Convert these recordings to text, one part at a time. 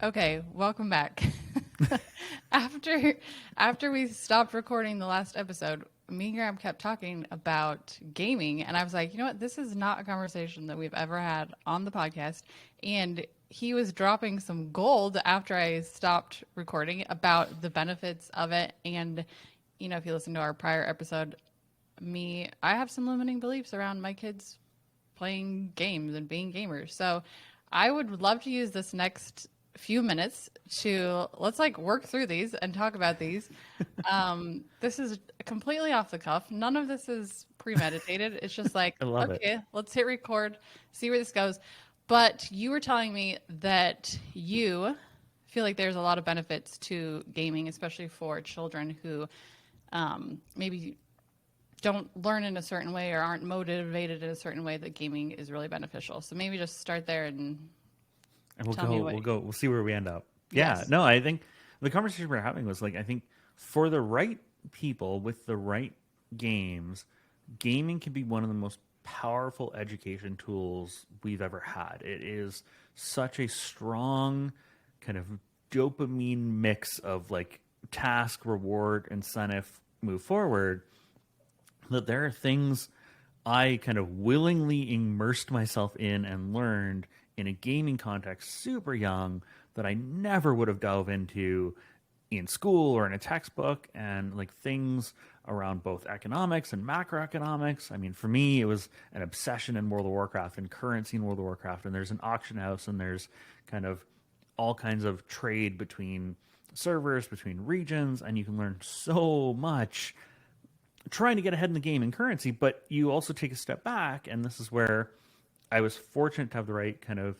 Okay, welcome back. after after we stopped recording the last episode, me and Graham kept talking about gaming, and I was like, you know what? This is not a conversation that we've ever had on the podcast. And he was dropping some gold after I stopped recording about the benefits of it. And if you listen to our prior episode, I have some limiting beliefs around my kids playing games and being gamers. So I would love to use this next few minutes to let's work through these and talk about these. This is completely off the cuff. None of this is premeditated. It's just like, I love it. okay, let's hit record, see where this goes. But you were telling me that you feel like there's a lot of benefits to gaming, especially for children who maybe don't learn in a certain way or aren't motivated in a certain way, that gaming is really beneficial. So maybe just start there and tell me what. We'll see where we end up. Yeah, Yes. no, I think the conversation we're having was like, I think for the right people with the right games, gaming can be one of the most powerful education tools we've ever had. It is such a strong kind of dopamine mix of like task, reward, incentive, move forward, that there are things I kind of willingly immersed myself in and learned in a gaming context super young that I never would have dove into in school or in a textbook, and like things around both economics and macroeconomics. I mean, for me, it was an obsession in World of Warcraft and currency in World of Warcraft, and there's an auction house and there's kind of all kinds of trade between servers, between regions, and you can learn so much trying to get ahead in the game in currency, but you also take a step back, and this is where I was fortunate to have the right kind of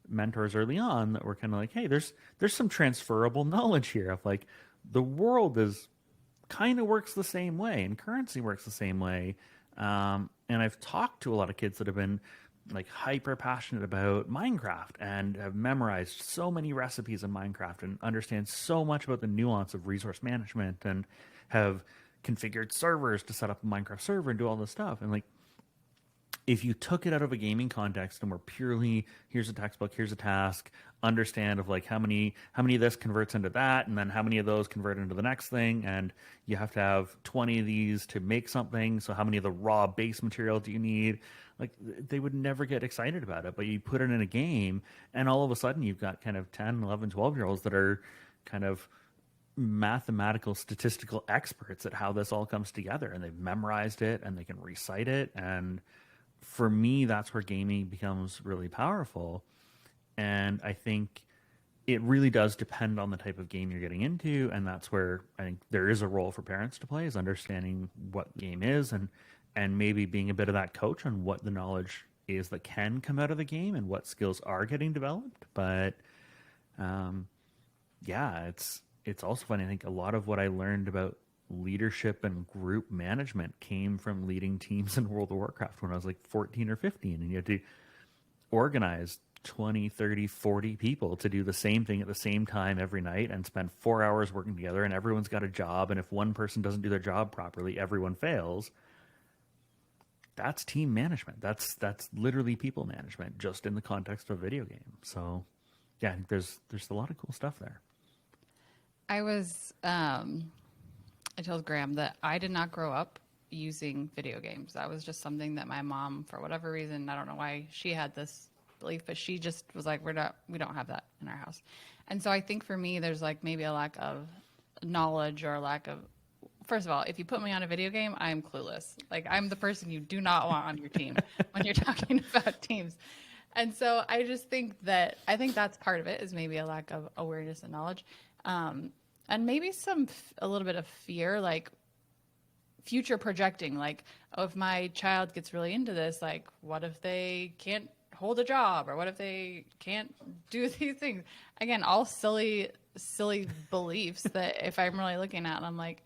mentors early on that were kind of like, hey, there's some transferable knowledge here of like the world is kind of works the same way and currency works the same way. And I've talked to a lot of kids that have been like hyper passionate about Minecraft and have memorized so many recipes in Minecraft and understand so much about the nuance of resource management and have configured servers to set up a Minecraft server and do all this stuff. And like, if you took it out of a gaming context and were purely, here's a textbook, here's a task, understand of like how many of this converts into that, and then how many of those convert into the next thing, and you have to have 20 of these to make something, so how many of the raw base material do you need? Like, they would never get excited about it. But you put it in a game and all of a sudden you've got kind of 10, 11, 12-year-olds that are kind of mathematical statistical experts at how this all comes together, and they've memorized it and they can recite it. And for me, that's where gaming becomes really powerful. And I think it really does depend on the type of game you're getting into, and that's where I think there is a role for parents to play, is understanding what game is, and maybe being a bit of that coach on what the knowledge is that can come out of the game and what skills are getting developed. But yeah, it's also fun. I think a lot of what I learned about leadership and group management came from leading teams in World of Warcraft when I was like 14 or 15, and you had to organize 20, 30, 40 people to do the same thing at the same time every night and spend 4 hours working together, and everyone's got a job, and if one person doesn't do their job properly, everyone fails. That's team management. That's literally people management, just in the context of a video game. So yeah, I think there's a lot of cool stuff there. I told Graham that I did not grow up using video games. That was just something that my mom, for whatever reason, I don't know why she had this belief, but she just was like, we don't have that in our house. And so I think for me, there's like maybe a lack of knowledge or a lack of, first of all, if you put me on a video game, I am clueless. Like, I'm the person you do not want on your team when you're talking about teams. And so I just think I think that's part of it, is maybe a lack of awareness and knowledge. And maybe a little bit of fear, like future projecting, like, oh, if my child gets really into this, like, what if they can't hold a job, or what if they can't do these things? Again, all silly beliefs that if I'm really looking at, and I'm like,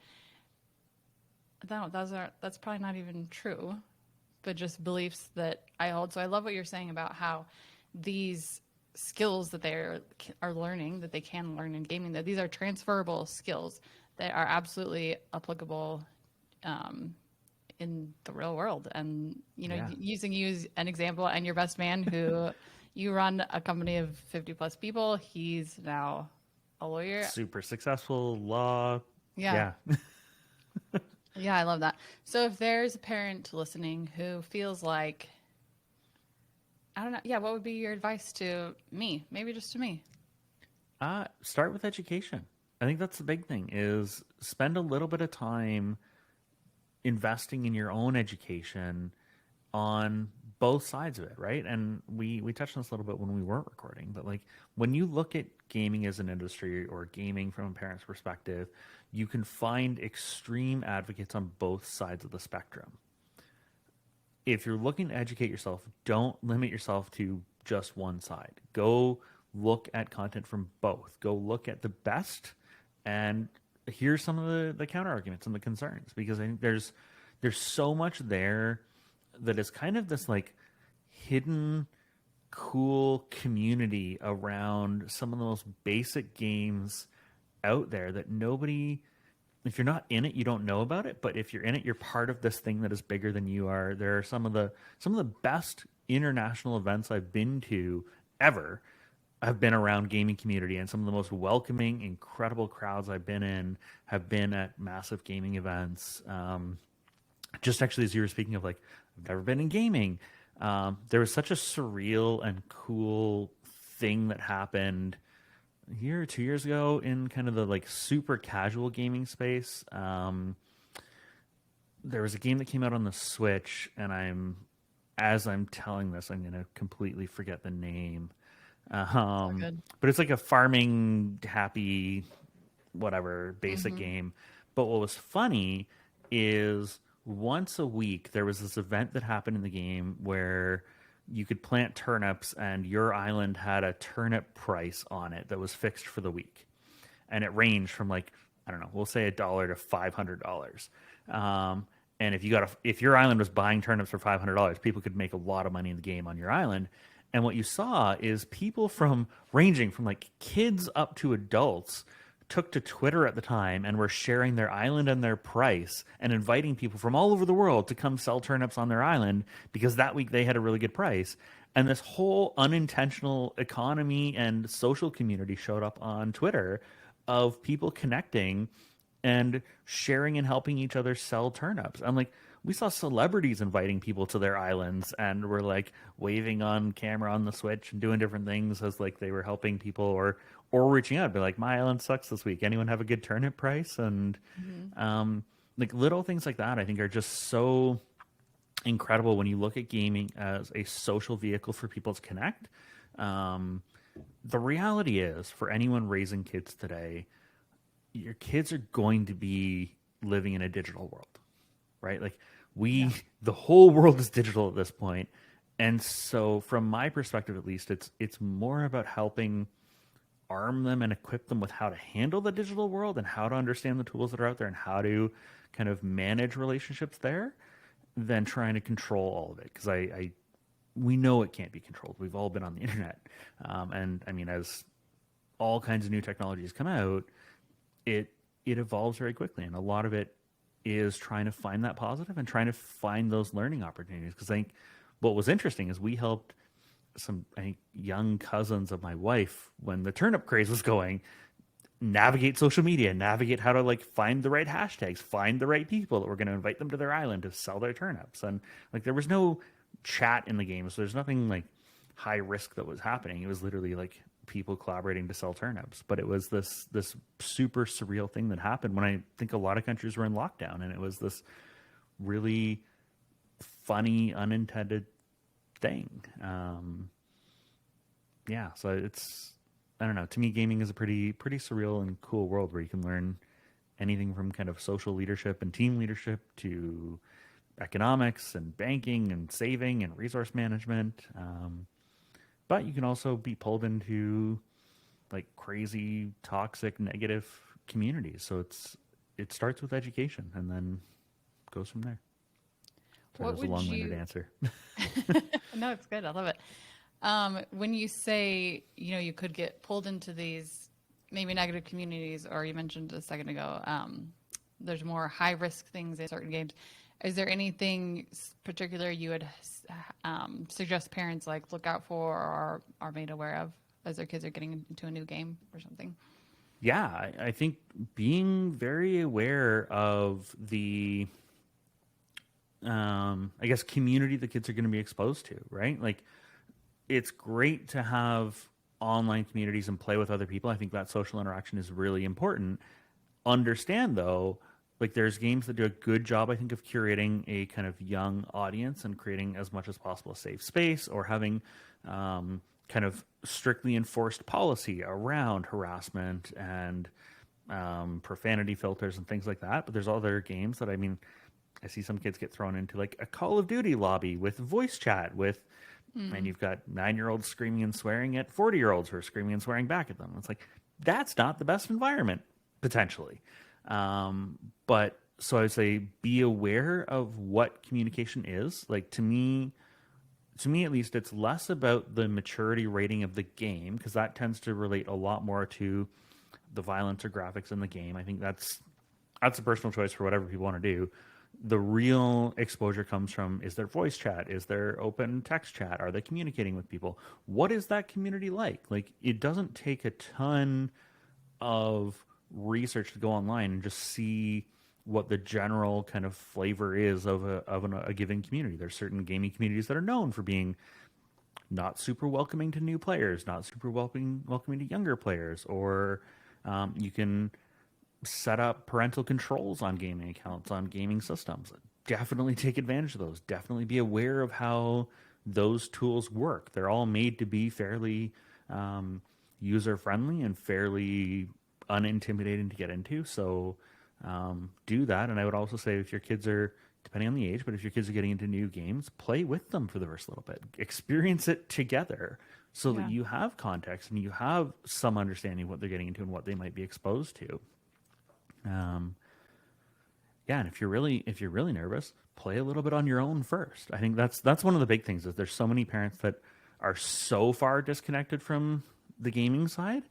no, that's probably not even true, but just beliefs that I hold. So I love what you're saying about how these skills that they are learning, that they can learn in gaming, that these are transferable skills that are absolutely applicable in the real world. And, Yeah. using you as an example, and your best man who, You run a company of 50 plus people. He's now a lawyer. Super successful law. Yeah. Yeah. Yeah, I love that. So if there's a parent listening who feels like, I don't know, yeah, what would be your advice to me? Maybe just to me. Start with education. I think that's the big thing is spend a little bit of time investing in your own education on both sides of it, right? And we touched on this a little bit when we weren't recording, but like when you look at gaming as an industry or gaming from a parent's perspective, you can find extreme advocates on both sides of the spectrum. If you're looking to educate yourself, don't limit yourself to just one side. Go look at content from both. Go look at the best and here's some of the counter arguments and the concerns because I think there's so much there that is kind of this like hidden cool community around some of the most basic games out there that nobody, if you're not in it you don't know about it, but if you're in it you're part of this thing that is bigger than you are. There are some of the best international events I've been to ever have been around gaming community, and some of the most welcoming incredible crowds I've been in have been at massive gaming events. Just actually as you were speaking of like I've never been in gaming, there was such a surreal and cool thing that happened a year or 2 years ago in kind of the like super casual gaming space. There was a game that came out on the Switch, and as I'm telling this, I'm going to completely forget the name. Good. But it's like a farming happy, whatever, basic game. But what was funny is once a week there was this event that happened in the game where you could plant turnips and your island had a turnip price on it that was fixed for the week. And it ranged from like, I don't know, we'll say $1 to $500. And if your island was buying turnips for $500, people could make a lot of money in the game on your island. And what you saw is people from ranging from like kids up to adults took to Twitter at the time and were sharing their island and their price and inviting people from all over the world to come sell turnips on their island because that week they had a really good price. And this whole unintentional economy and social community showed up on Twitter of people connecting and sharing and helping each other sell turnips. I'm like, we saw celebrities inviting people to their islands and were like waving on camera on the Switch and doing different things as like they were helping people or reaching out, be like, my island sucks this week. Anyone have a good turnip price? And like little things like that, I think are just so incredible when you look at gaming as a social vehicle for people to connect. The reality is for anyone raising kids today, your kids are going to be living in a digital world, right? Like the whole world is digital at this point. And so from my perspective, at least, it's more about helping arm them and equip them with how to handle the digital world and how to understand the tools that are out there and how to kind of manage relationships there than trying to control all of it. Because we know it can't be controlled. We've all been on the internet. And I mean, as all kinds of new technologies come out, it evolves very quickly. And a lot of it is trying to find that positive and trying to find those learning opportunities. Because I think what was interesting is we helped some, I think, young cousins of my wife when the turnip craze was going, navigate social media, navigate how to like find the right hashtags, find the right people that were going to invite them to their island to sell their turnips. And like there was no chat in the game, so there's nothing like high risk that was happening. It was literally like people collaborating to sell turnips. But it was this super surreal thing that happened when I think a lot of countries were in lockdown, and it was this really funny unintended thing. So it's, I don't know, to me gaming is a pretty surreal and cool world where you can learn anything from kind of social leadership and team leadership to economics and banking and saving and resource management. But you can also be pulled into like crazy, toxic, negative communities. So it starts with education and then goes from there. So that was a long-winded answer. No, it's good. I love it. When you say, you could get pulled into these maybe negative communities, or you mentioned a second ago, there's more high risk things in certain games. Is there anything particular you would suggest parents like look out for or are made aware of as their kids are getting into a new game or something? Yeah, I think being very aware of the, I guess, community the kids are going to be exposed to, right? Like, it's great to have online communities and play with other people. I think that social interaction is really important. Understand, though, like, there's games that do a good job, I think, of curating a kind of young audience and creating as much as possible a safe space, or having kind of strictly enforced policy around harassment and profanity filters and things like that. But there's other games that, I mean, I see some kids get thrown into like a Call of Duty lobby with voice chat with, and you've got 9-year-olds screaming and swearing at 40-year-olds who are screaming and swearing back at them. It's like, that's not the best environment, potentially. But so I would say be aware of what communication is. Like, to me at least, it's less about the maturity rating of the game, because that tends to relate a lot more to the violence or graphics in the game. I think that's a personal choice for whatever people want to do. The real exposure comes from, is there voice chat? Is there open text chat? Are they communicating with people? What is that community like? Like, it doesn't take a ton of research to go online and just see what the general kind of flavor is of a given community. There's certain gaming communities that are known for being not super welcoming to new players, not super welcoming to younger players, or you can set up parental controls on gaming accounts, on gaming systems. Definitely take advantage of those. Definitely be aware of how those tools work. They're all made to be fairly user friendly and fairly unintimidating to get into. So do that. And I would also say, if your kids are, depending on the age, but if your kids are getting into new games, play with them for the first little bit. Experience it together so that you have context and you have some understanding of what they're getting into and what they might be exposed to. And if you're really nervous, play a little bit on your own first. I think that's one of the big things, is there's so many parents that are so far disconnected from the gaming side,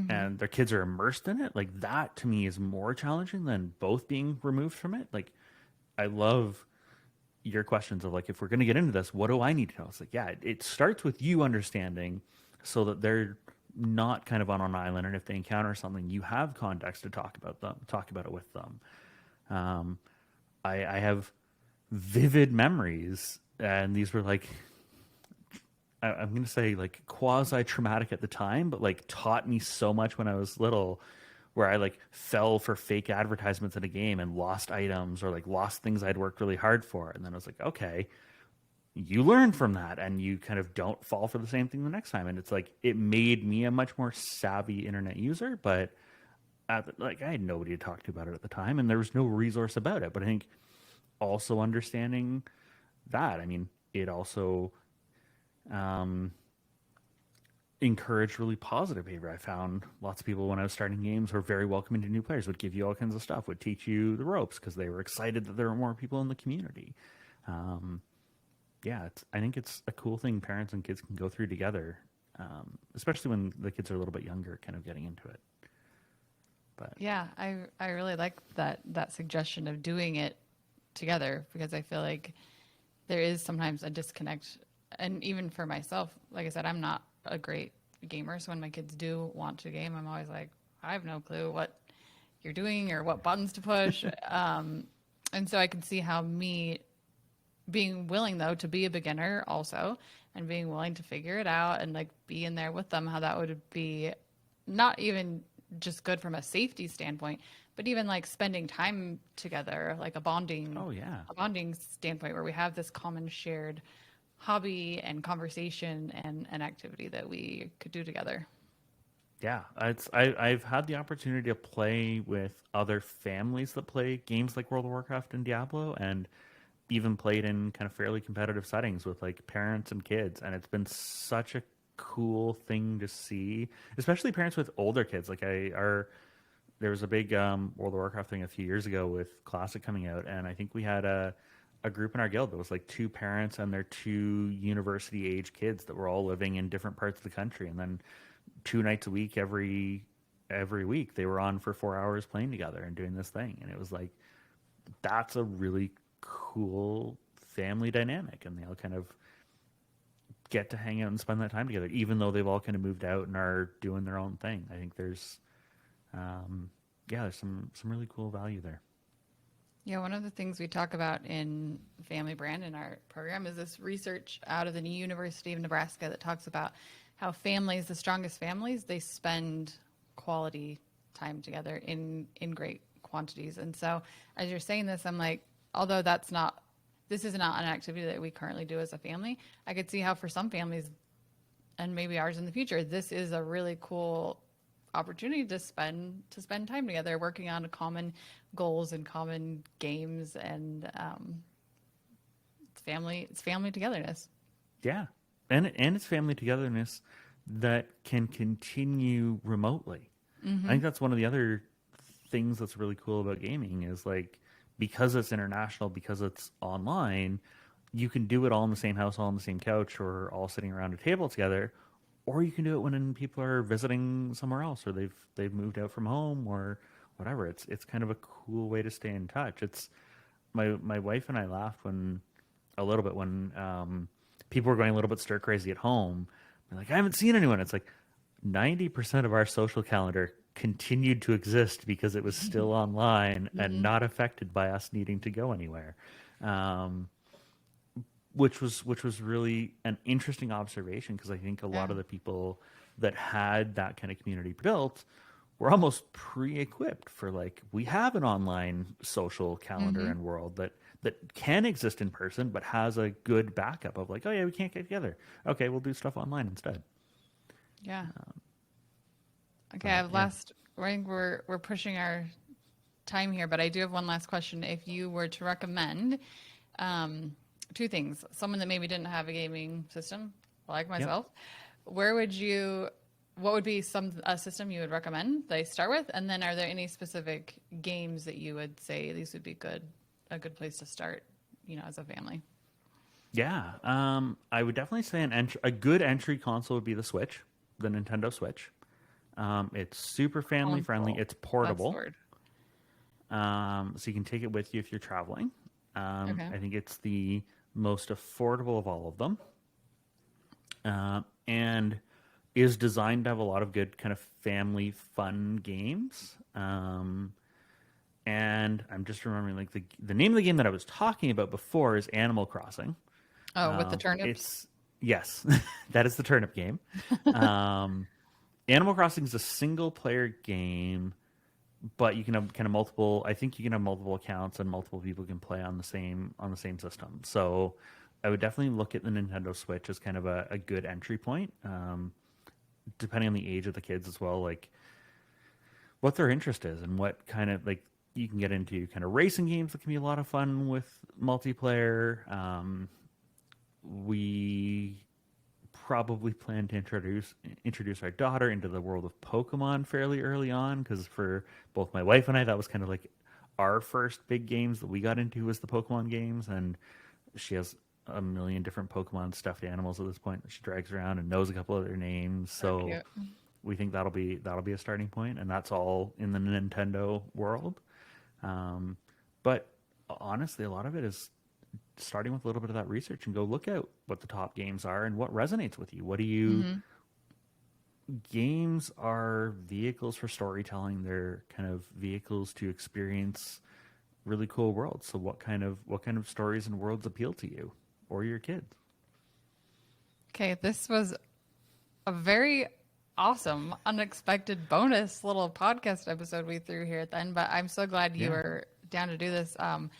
and their kids are immersed in it. Like, that to me is more challenging than both being removed from it. Like, I love your questions of like, if we're going to get into this, what do I need to know? It's like, yeah, it starts with you understanding, so that they're not kind of on an island, and if they encounter something, you have context to talk about it with them. I have vivid memories, and these were like, I'm going to say like quasi traumatic at the time, but like taught me so much when I was little, where I like fell for fake advertisements in a game and lost items, or like lost things I'd worked really hard for. And then I was like, okay, you learn from that and you kind of don't fall for the same thing the next time. And it's like, it made me a much more savvy internet user, but like, I had nobody to talk to about it at the time, and there was no resource about it. But I think also understanding that, I mean, it also encouraged really positive behavior. I found lots of people, when I was starting games, were very welcoming to new players, would give you all kinds of stuff, would teach you the ropes because they were excited that there were more people in the community. I think it's a cool thing parents and kids can go through together, especially when the kids are a little bit younger, kind of getting into it. But Yeah, I really like that suggestion of doing it together, because I feel like there is sometimes a disconnect. And even for myself, like I said, I'm not a great gamer. So when my kids do want to game, I'm always like, I have no clue what you're doing or what buttons to push. And so I can see how me being willing, though, to be a beginner also, and being willing to figure it out and like be in there with them, how that would be not even just good from a safety standpoint, but even like spending time together, like a bonding standpoint, where we have this common shared hobby and conversation and an activity that we could do together. yeah, I've had the opportunity to play with other families that play games like World of Warcraft and Diablo, and even played in kind of fairly competitive settings with like parents and kids, and it's been such a cool thing to see, especially parents with older kids. Like, there was a big World of Warcraft thing a few years ago with Classic coming out, and I think we had a group in our guild that was like 2 parents and their 2 university age kids that were all living in different parts of the country, and then 2 nights a week, every week, they were on for 4 hours playing together and doing this thing. And it was like, that's a really cool family dynamic, and they all kind of get to hang out and spend that time together, even though they've all kind of moved out and are doing their own thing. I think there's, there's some really cool value there. Yeah, one of the things we talk about in Family Brand in our program is this research out of the University of Nebraska that talks about how families, the strongest families, they spend quality time together in great quantities. And so as you're saying this, I'm like, although this is not an activity that we currently do as a family, I could see how for some families, and maybe ours in the future, this is a really cool opportunity to spend time together, working on common goals and common games, and it's family togetherness. Yeah, and it's family togetherness that can continue remotely. I think that's one of the other things that's really cool about gaming is like, because it's international, because it's online, you can do it all in the same house, all on the same couch, or all sitting around a table together. Or you can do it when people are visiting somewhere else, or they've moved out from home, or whatever. It's kind of a cool way to stay in touch. It's my wife and I laughed when people were going a little bit stir crazy at home. They're like, I haven't seen anyone. It's like 90% of our social calendar continued to exist because it was still online and not affected by us needing to go anywhere. Which was really an interesting observation, because I think a lot of the people that had that kind of community built were almost pre-equipped for, like, we have an online social calendar and world that can exist in person, but has a good backup of like, oh yeah, we can't get together. Okay, we'll do stuff online instead. Yeah. Okay, I think we're pushing our time here, but I do have one last question. If you were to recommend two things, someone that maybe didn't have a gaming system like myself, what would be a system you would recommend they start with? And then are there any specific games that you would say these would be a good place to start, as a family? Yeah. I would definitely say a good entry console would be the Nintendo Switch. It's super family friendly. It's portable. That's the word. So you can take it with you if you're traveling. Okay. I think it's the most affordable of all of them. And is designed to have a lot of good kind of family fun games. And I'm just remembering, like, the name of the game that I was talking about before is Animal Crossing. Oh, with the turnips? Yes, that is the turnip game. Animal Crossing is a single player game, but you can have kind of multiple. I think you can have multiple accounts and multiple people can play on the same system. So I would definitely look at the Nintendo Switch as kind of a good entry point, depending on the age of the kids as well, like what their interest is and what kind of, like, you can get into kind of racing games that can be a lot of fun with multiplayer. We probably plan to introduce our daughter into the world of Pokemon fairly early on, because for both my wife and I, that was kind of like our first big games that we got into, was the Pokemon games, and she has a million different Pokemon stuffed animals at this point that she drags around and knows a couple of their names. So we think that'll be a starting point, and that's all in the Nintendo world. But honestly, a lot of it is starting with a little bit of that research and go look at what the top games are and what resonates with you. What do you games are vehicles for storytelling. They're kind of vehicles to experience really cool worlds. So what kind of stories and worlds appeal to you or your kids? Okay, this was a very awesome, unexpected bonus little podcast episode we threw here at the end, but I'm so glad you were down to do this. And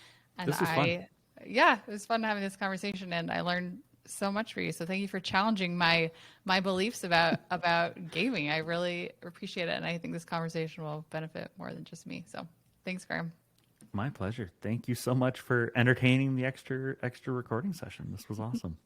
this was fun. Yeah, it was fun having this conversation, and I learned so much for you. So thank you for challenging my beliefs about gaming. I really appreciate it, and I think this conversation will benefit more than just me. So thanks, Graeme. My pleasure. Thank you so much for entertaining the extra recording session. This was awesome.